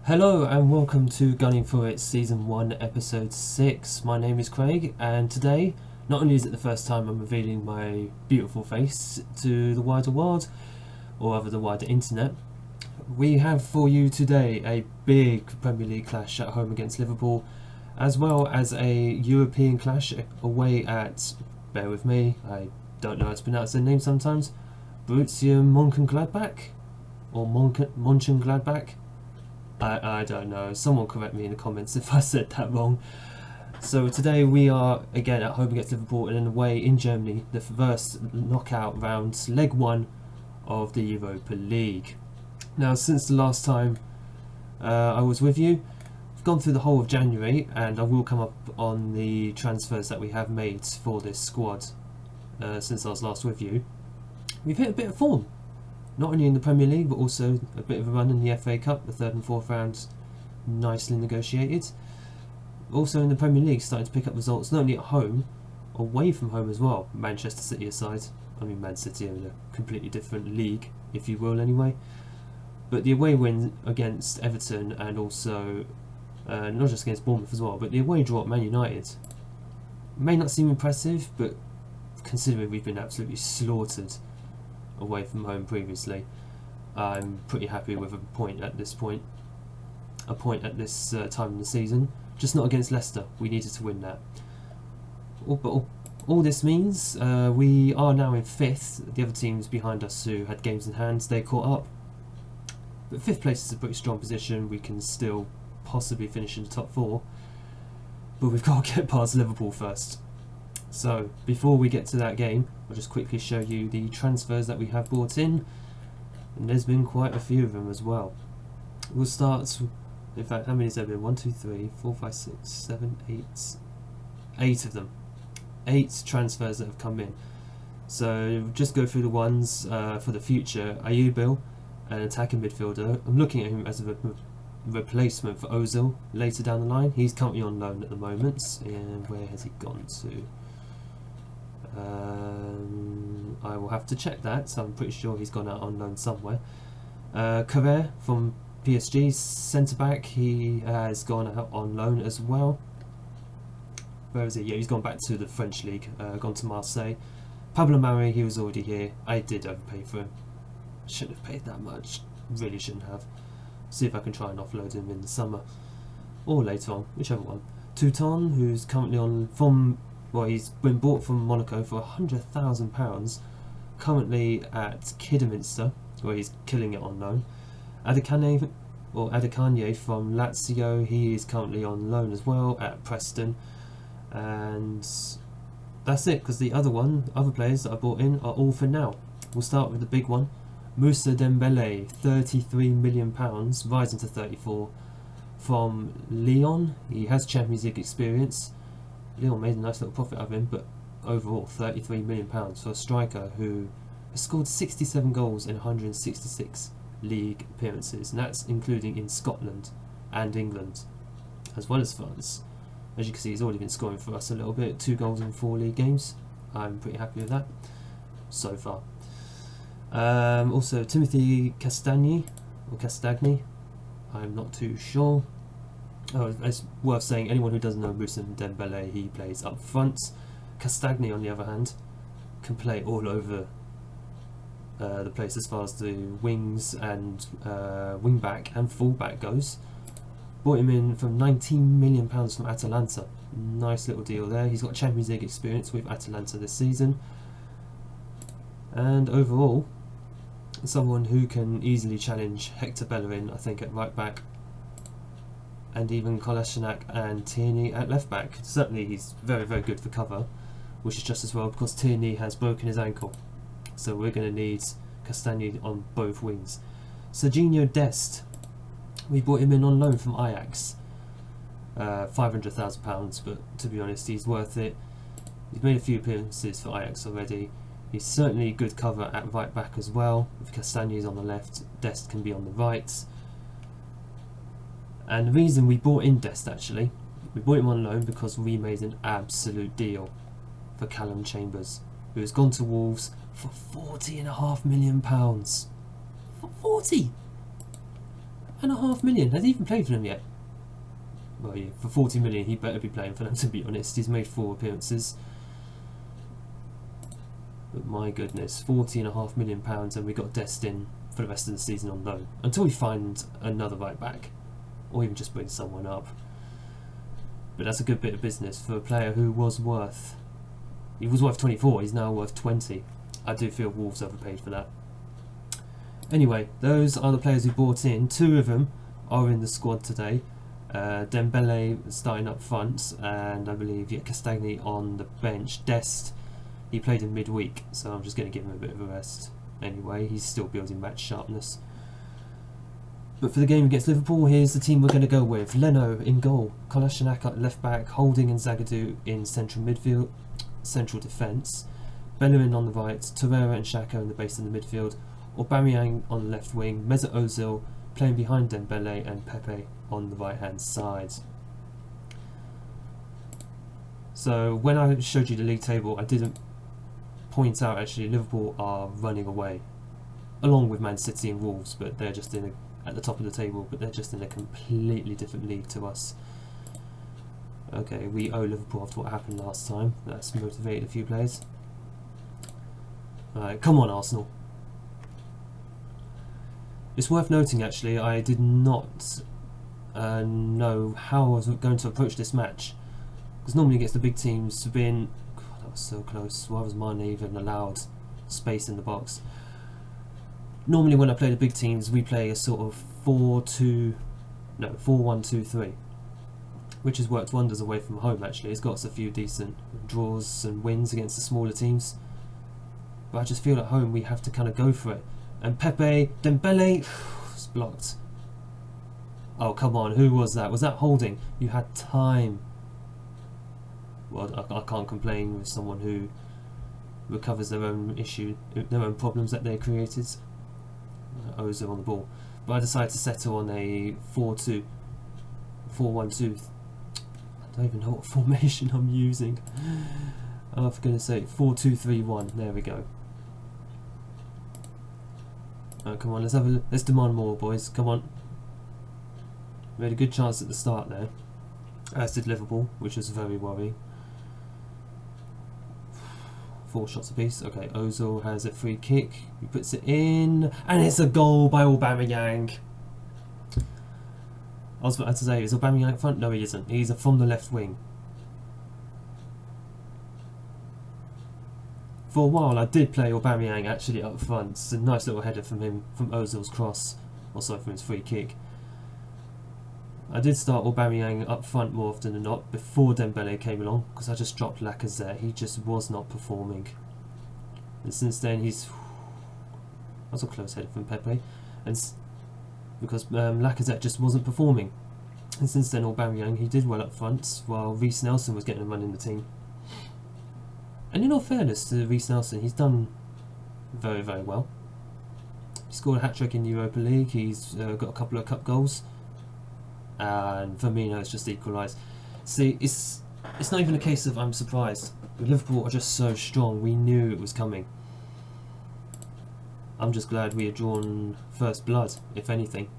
Hello and welcome to Gunning For It Season 1 Episode 6. My name is Craig, and today, not only is it the first time I'm revealing my beautiful face to the wider world, or rather the wider internet, we have for you today a big Premier League clash at home against Liverpool, as well as a European clash away at, bear with me, I don't know how to pronounce their name sometimes, Borussia Monchengladbach? Or Monchengladbach? I don't know, someone correct me in the comments if I said that wrong. So today we are again at home against Liverpool and away in Germany, the first knockout round, leg 1 of the Europa League. Now since the last time I was with you, I've gone through the whole of January and I will come up on the transfers that we have made for this squad since I was last with you. We've hit a bit of form. Not only in the Premier League, but also a bit of a run in the FA Cup, the third and fourth rounds, nicely negotiated. Also in the Premier League, starting to pick up results, not only at home, away from home as well. Manchester City aside, I mean Man City are in a completely different league, if you will anyway. But the away win against Everton and also, not just against Bournemouth as well, but the away draw at Man United may not seem impressive, but considering we've been absolutely slaughtered away from home previously, I'm pretty happy with a point at this time in the season. Just not against Leicester. We needed to win that. But all this means we are now in 5th. The other teams behind us who had games in hand, they caught up. But 5th place is a pretty strong position. We can still possibly finish in the top 4, but we've got to get past Liverpool first. So before we get to that game, I'll just quickly show you the transfers that we have brought in, and there's been quite a few of them as well. We'll start, in fact, how many has there been? 1, 2, 3, 4, 5, 6, 7, 8, 8 of them. 8 transfers that have come in. So just go through the ones for the future. JEKYLL, an attacking midfielder. I'm looking at him as a replacement for Ozil later down the line. He's currently on loan at the moment, and where has he gone to? I will have to check that, so I'm pretty sure he's gone out on loan somewhere. Carrère from PSG, centre back, he has gone out on loan as well. Where is he? Yeah, he's gone back to the French league, gone to Marseille. Pablo Mari, he was already here. I did overpay for him. Shouldn't have paid that much, really shouldn't have. See if I can try and offload him in the summer or later on, whichever one. Touton, who's currently on he's been bought from Monaco for £100,000, currently at Kidderminster, where he's killing it on loan. Adekanye from Lazio, he is currently on loan as well at Preston, and that's it, because the other players that I bought in are all for now. We'll start with the big one. Moussa Dembélé, £33 million, rising to 34 from Lyon. He has Champions League experience. Lyon made a nice little profit of him, but overall £33 million for a striker who has scored 67 goals in 166 league appearances, and that's including in Scotland and England, as well as France. As you can see, he's already been scoring for us a little bit, 2 goals in 4 league games. I'm pretty happy with that so far. Also Timothy Castagni, I'm not too sure. Oh, it's worth saying, anyone who doesn't know Moussa Dembélé, he plays up front. Castagni, on the other hand, can play all over the place as far as the wings and wing back and full back goes. Bought him in from £19 million from Atalanta. Nice little deal there. He's got Champions League experience with Atalanta this season, and overall someone who can easily challenge Hector Bellerin, I think, at right back, and even Kolasinac and Tierney at left back. Certainly he's very, very good for cover, which is just as well because Tierney has broken his ankle, so we're going to need Castagni on both wings. Serginho Dest, we bought him in on loan from Ajax, £500,000, but to be honest, he's worth it. He's made a few appearances for Ajax already. He's certainly good cover at right back as well. If Castagni is on the left, Dest can be on the right. And the reason we bought in Dest, actually, we bought him on loan because we made an absolute deal for Callum Chambers, who has gone to Wolves for £40.5 million. For 40! 4.5 million. Has he even played for them yet? Well, yeah, for 40 million, he better be playing for them, to be honest. He's made 4 appearances. But my goodness, £40.5 million, and we got Destin for the rest of the season on loan. Until we find another right back. Or even just bring someone up. But that's a good bit of business for a player who was worth... He was worth 24, he's now worth 20. I do feel Wolves overpaid for that. Anyway, those are the players who bought in. 2 of them are in the squad today. Dembele starting up front, and I believe Castagni on the bench. Dest, he played in midweek, so I'm just going to give him a bit of a rest. Anyway, he's still building match sharpness. But for the game against Liverpool, here's the team we're going to go with. Leno in goal, Kolasinac at left back, Holding and Zagadou in central midfield, central defence, Bellerin on the right, Torreira and Xhaka in the base of the midfield, Aubameyang on the left wing, Mesut Ozil playing behind Dembele, and Pepe on the right hand side. So when I showed you the league table, I didn't point out actually Liverpool are running away, along with Man City and Wolves, but they're just at the top of the table, but they're just in a completely different league to us. Okay, we owe Liverpool after what happened last time. That's motivated a few players. Alright, come on Arsenal. It's worth noting actually, I did not know how I was going to approach this match. Because normally against the big teams, God, that was so close. Why was Mane even allowed space in the box? Normally when I play the big teams, we play a sort of 4-1-2-3. Which has worked wonders away from home actually. It's got us a few decent draws and wins against the smaller teams. But I just feel at home we have to kind of go for it. And Pepe, Dembele, it's blocked. Oh come on, who was that? Was that Holding? You had time. Well, I can't complain with someone who recovers their own their own problems that they created. Ozil on the ball. But I decided to settle on a 4-1-2. I don't even know what formation I'm using. Oh, for goodness sake, 4-2-3-1. There we go. Oh, come on, let's demand more, boys. Come on. We had a good chance at the start there, as did Liverpool, which was very worrying. 4 shots apiece. Okay, Ozil has a free kick. He puts it in, and it's a goal by Aubameyang. I was about to say, is Aubameyang up front? No, he isn't. He's from the left wing. For a while, I did play Aubameyang actually up front. It's a nice little header from him, from Ozil's cross, also from his free kick. I did start Aubameyang up front more often than not before Dembele came along, because I just dropped Lacazette. He just was not performing. And since then, that was a close header from Pepe. And because Lacazette just wasn't performing. And since then, Aubameyang, he did well up front, while Reece Nelson was getting a run in the team. And in all fairness to Reece Nelson, he's done very, very well. He scored a hat-trick in the Europa League, he's got a couple of cup goals, and Firmino's just equalised. See, it's not even a case of I'm surprised. Liverpool are just so strong, we knew it was coming. I'm just glad we had drawn first blood, if anything.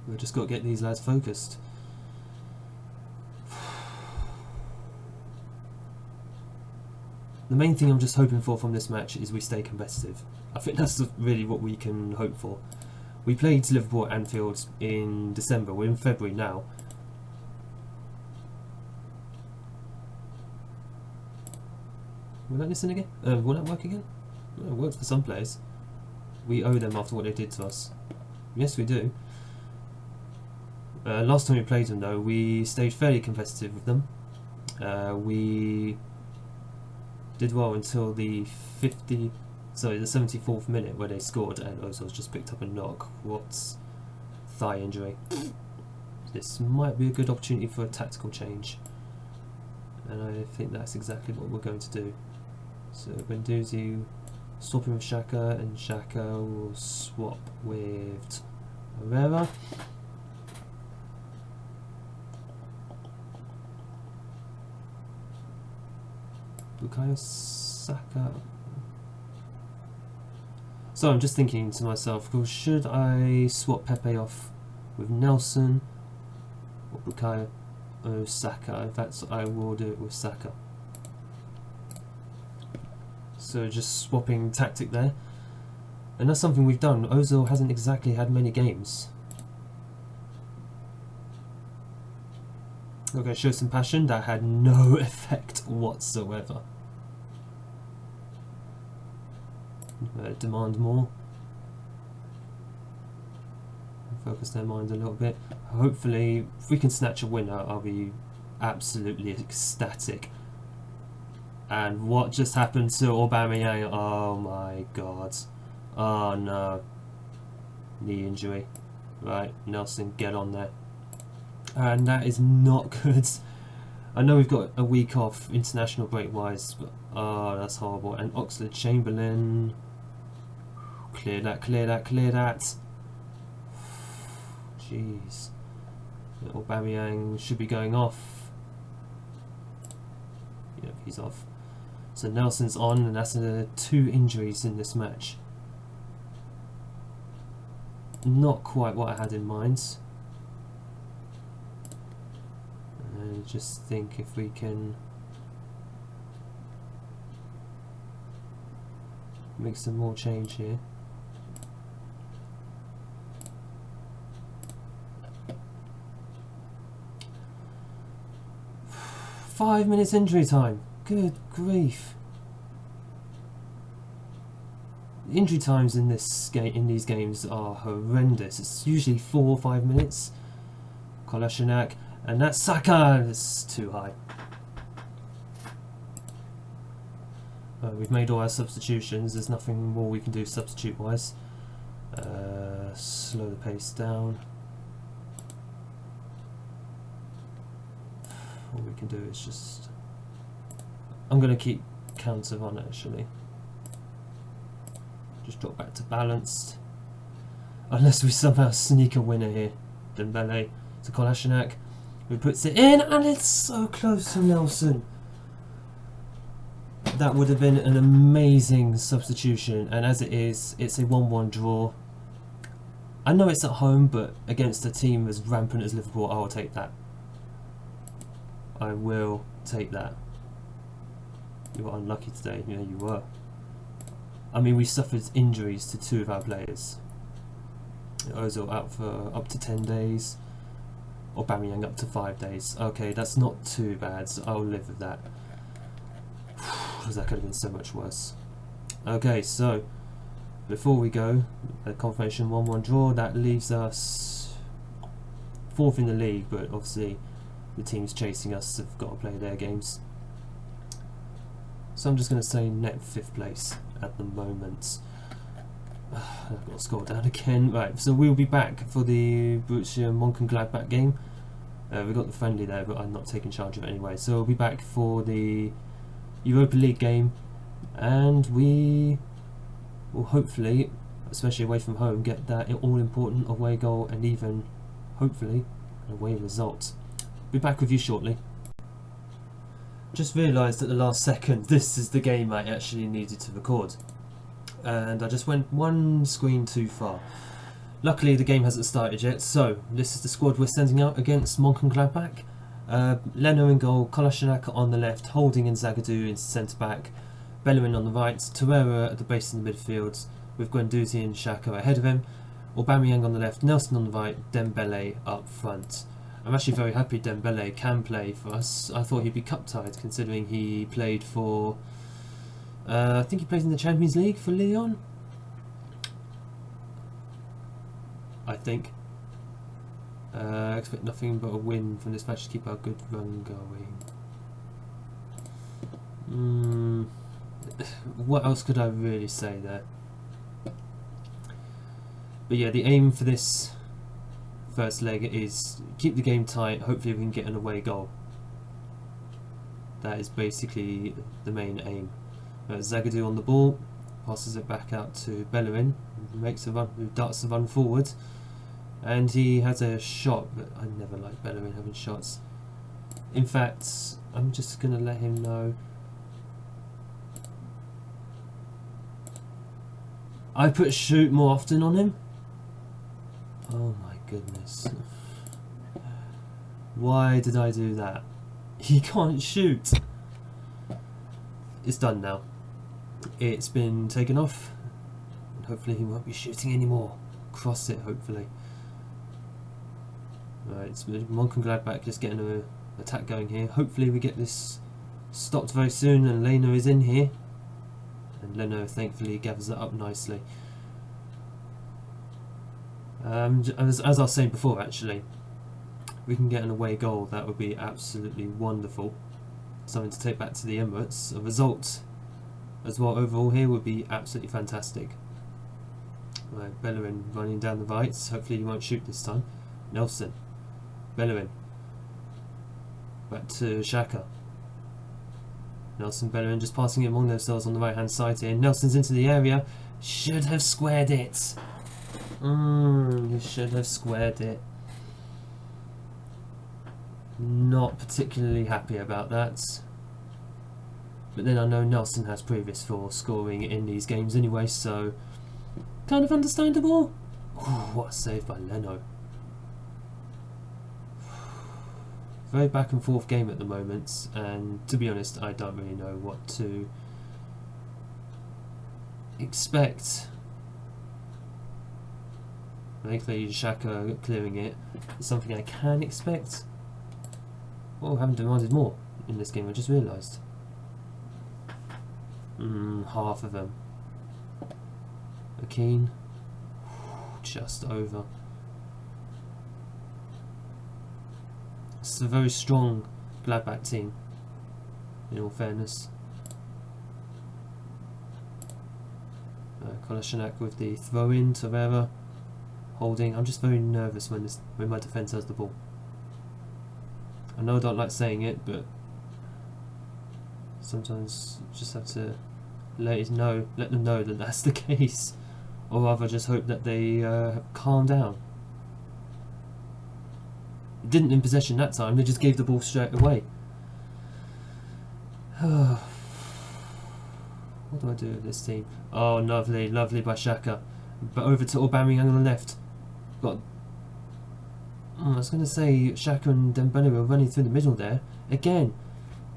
We've just got to get these lads focused. The main thing I'm just hoping for from this match is we stay competitive. I think that's really what we can hope for. We played Liverpool at Anfield in December, we're in February now. Will that listen again? Will that work again? Well, it works for some players. We owe them after what they did to us. Yes, we do. Last time we played them though, we stayed fairly competitive with them. We did well until the 74th minute where they scored and Ozil's just picked up a knock. What thigh injury. This might be a good opportunity for a tactical change. And I think that's exactly what we're going to do. So Guendouzi swapping with Xhaka, and Xhaka will swap with Herrera. Bukayo Saka. So I'm just thinking to myself, well, should I swap Pepe off with Nelson or Bukayo Saka. In fact, I will do it with Saka. So just swapping tactic there. And that's something we've done. Ozil hasn't exactly had many games. Okay, show some passion. That had no effect whatsoever. Demand more. Focus their mind a little bit. Hopefully, if we can snatch a winner, I'll be absolutely ecstatic. And what just happened to Aubameyang? Oh my god. Oh no. Knee injury. Right, Nelson, get on there. And that is not good. I know we've got a week off international break wise, but oh, that's horrible. And Oxlade-Chamberlain. Clear that, clear that, clear that. Jeez. Aubameyang should be going off. Yep, he's off. So Nelson's on, and that's 2 injuries in this match. Not quite what I had in mind. I just think if we can make some more change here. "5 minutes injury time. Good grief. Injury times in this game, in these games, are horrendous. It's usually 4 or 5 minutes. Kolasinac, and that's Saka. It's too high. We've made all our substitutions. There's nothing more we can do substitute-wise. Slow the pace down. All we can do is just... I'm going to keep counter on actually. Just drop back to balanced. Unless we somehow sneak a winner here. Dembele to Kolasinac, who puts it in, and it's so close to Nelson. That would have been an amazing substitution, and as it is, it's a 1-1 draw. I know it's at home, but against a team as rampant as Liverpool, I will take that. I will take that. You were unlucky today. Yeah, you were. I mean, we suffered injuries to 2 of our players. Ozil out for up to 10 days. Aubameyang up to 5 days. Okay, that's not too bad, so I'll live with that. Because that could have been so much worse. Okay, so before we go, a confirmation 1-1 draw. That leaves us 4th in the league, but obviously the teams chasing us have got to play their games. So I'm just going to say net 5th place at the moment. I've got to scroll down again. Right, so we'll be back for the Borussia Monchengladbach game. We've got the friendly there, but I'm not taking charge of it anyway. So we'll be back for the Europa League game, and we will hopefully, especially away from home, get that all-important away goal and even, hopefully, an away result. Be back with you shortly. Just realised at the last second this is the game I actually needed to record, and I just went one screen too far. Luckily the game hasn't started yet, so this is the squad we're sending out against Monchengladbach. Leno in goal, Kolasinac on the left, Holding and Zagadou in centre back, Bellerin on the right, Torreira at the base of the midfield with Guendouzi and Xhaka ahead of him, Aubameyang on the left, Nelson on the right, Dembele up front. I'm actually very happy Dembele can play for us. I thought he'd be cup tied considering he played for, I think he played in the Champions League for Lyon. I think. Expect nothing but a win from this match to keep our good run going. What else could I really say there? But yeah, the aim for this first leg is keep the game tight, hopefully we can get an away goal. That is basically the main aim. Zagadou on the ball, passes it back out to Bellerin, makes a run, who darts the run forward, and he has a shot, but I never like Bellerin having shots. In fact, I'm just going to let him know. I put shoot more often on him. Oh my goodness. Why did I do that? He can't shoot! It's done now. It's been taken off. And hopefully he won't be shooting anymore. Cross it, hopefully. Right, so Monchengladbach just getting an attack going here. Hopefully we get this stopped very soon and Leno is in here. And Leno thankfully gathers it up nicely. As I was saying before, actually, we can get an away goal. That would be absolutely wonderful. Something to take back to the Emirates. A result as well overall here would be absolutely fantastic. Right, Bellerin running down the right. Hopefully he won't shoot this time. Nelson. Bellerin. Back to Xhaka. Nelson, Bellerin just passing it among themselves on the right hand side here. Nelson's into the area. Should have squared it. He should have squared it. Not particularly happy about that. But then I know Nelson has previous for scoring in these games anyway, so kind of understandable. Ooh, what a save by Leno. Very back and forth game at the moment, and to be honest, I don't really know what to expect. Thankfully, Xhaka clearing it is something I can expect. Oh, I haven't demanded more in this game, I just realised. Half of them. Akeen. Just over. It's a very strong Gladbach team, in all fairness. Kolasinac with the throw in, Torreira holding. I'm just very nervous when my defence has the ball. I know I don't like saying it, but sometimes you just have to let them know that that's the case, or rather just hope that they calm down. It didn't in possession that time, they just gave the ball straight away. What do I do with this team? Oh, lovely, lovely by Xhaka. But over to Aubameyang on the left. Got. I was going to say Xhaka and Dembele were running through the middle there. Again,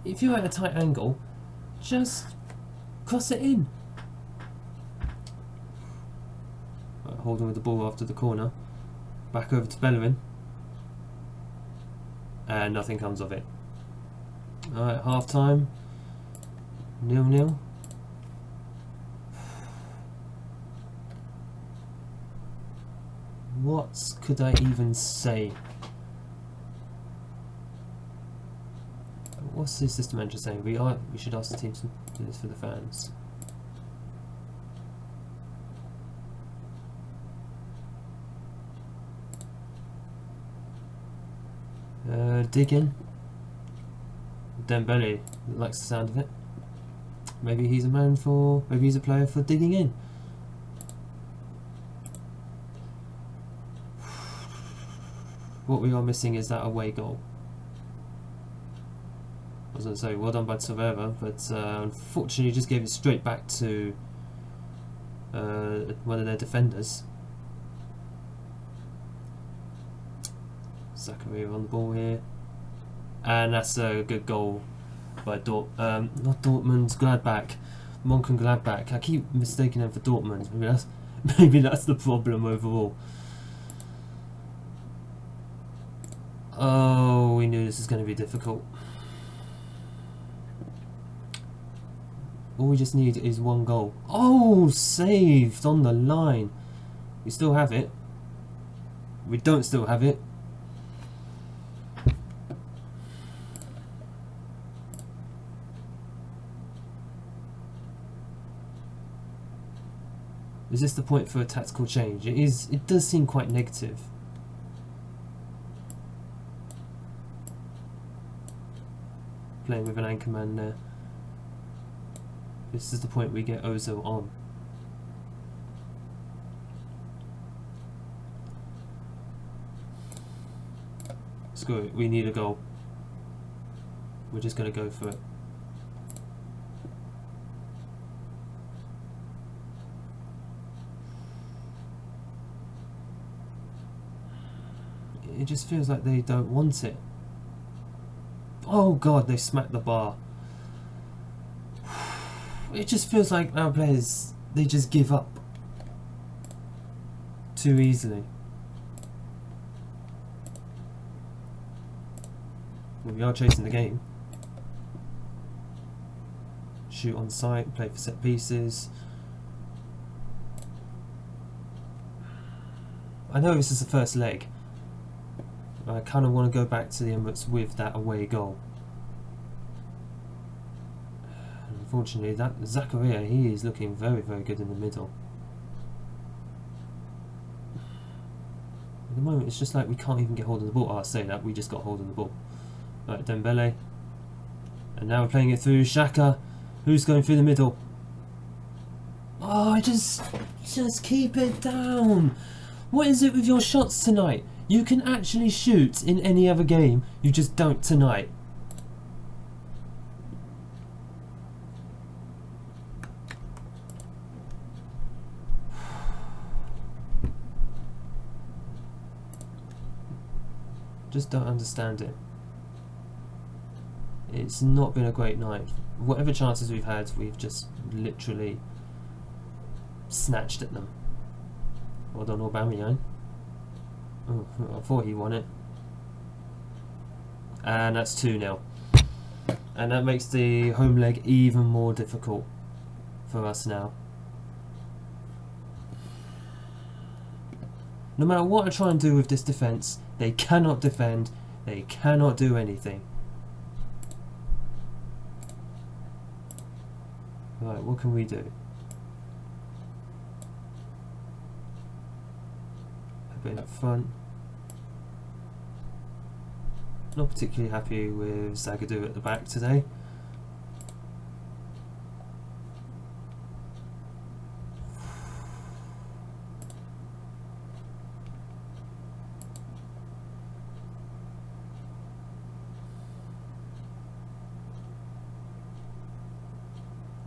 if you're at a tight angle, just cross it in. Right, holding with the ball after the corner. Back over to Bellerin. And nothing comes of it. Alright, half time. 0-0. What could I even say? What's the assistant manager saying? We should ask the team to do this for the fans. Dig in. Dembele likes the sound of it. Maybe he's maybe he's a player for digging in. What we are missing is that away goal. I was going to say, well done by Torreira, but unfortunately just gave it straight back to one of their defenders. Zakaria on the ball here. And that's a good goal by not Dortmund, Gladbach. Monchengladbach. I keep mistaking them for Dortmund. Maybe that's the problem overall. Oh, we knew this was going to be difficult. All we just need is one goal. Oh, saved on the line. We still have it. We don't still have it. Is this the point for a tactical change? It is. It does seem quite negative. Playing with an anchor man there. This is the point we get Ozil on. Screw it, we need a goal. We're just going to go for it. it just feels like they don't want it. Oh god, they smacked the bar. It just feels like our players, they just give up too easily. Well, we are chasing the game. Shoot on sight, play for set pieces. I know this is the first leg. I kind of want to go back to the Emirates with that away goal. Unfortunately, that Zakaria, he is looking very, very good in the middle. At the moment, it's just like we can't even get hold of the ball. Oh, I say that, we just got hold of the ball. Right, Dembele. And now we're playing it through Xhaka. Who's going through the middle? Oh, just keep it down. What is it with your shots tonight? You can actually shoot in any other game, you just don't tonight. Just don't understand it. It's not been a great night. Whatever chances we've had, we've just literally snatched at them. Well done, Aubameyang. Oh, I thought he won it. And that's 2-0. And that makes the home leg even more difficult for us now. No matter what I try and do with this defence, they cannot defend, they cannot do anything. Right, what can we do? A bit up front. Not particularly happy with Zagadou at the back today.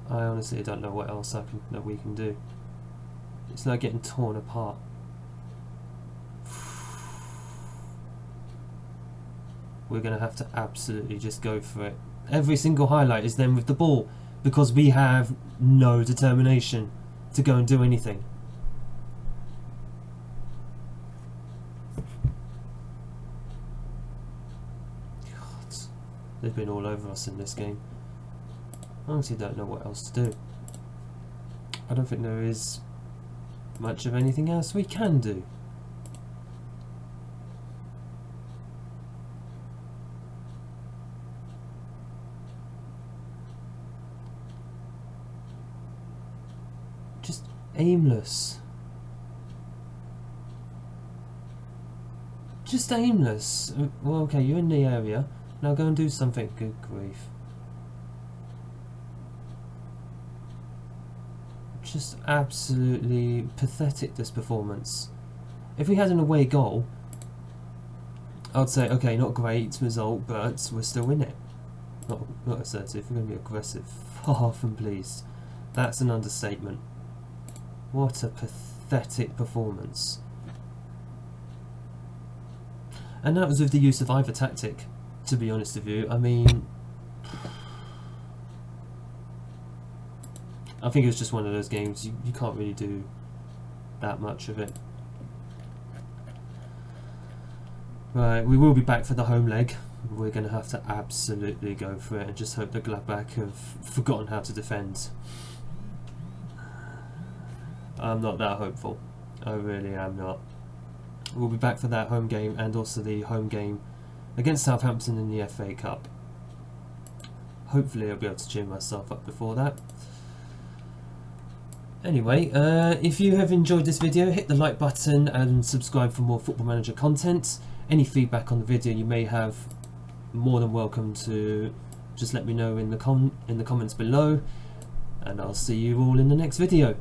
I honestly don't know what else that we can do. It's like getting torn apart. We're going to have to absolutely just go for it. Every single highlight is them with the ball because we have no determination to go and do anything. God, they've been all over us in this game. I honestly don't know what else to do. I don't think there is much of anything else we can do. Just aimless. Just aimless. Well, okay, you're in the area. Now go and do something. Good grief. Just absolutely pathetic, this performance. If we had an away goal, I'd say, okay, not great result, but we're still in it. Not assertive, we're going to be aggressive. Far from pleased. That's an understatement. What a pathetic performance. And that was with the use of either tactic, to be honest with you. I mean, I think it was just one of those games, you can't really do that much of it. Right, we will be back for the home leg. We're going to have to absolutely go for it and just hope that Gladbach have forgotten how to defend. I'm not that hopeful. I really am not. We'll be back for that home game and also the home game against Southampton in the FA Cup. Hopefully I'll be able to cheer myself up before that. Anyway, if you have enjoyed this video, hit the like button and subscribe for more Football Manager content. Any feedback on the video you may have, more than welcome to just let me know in the comments below, and I'll see you all in the next video.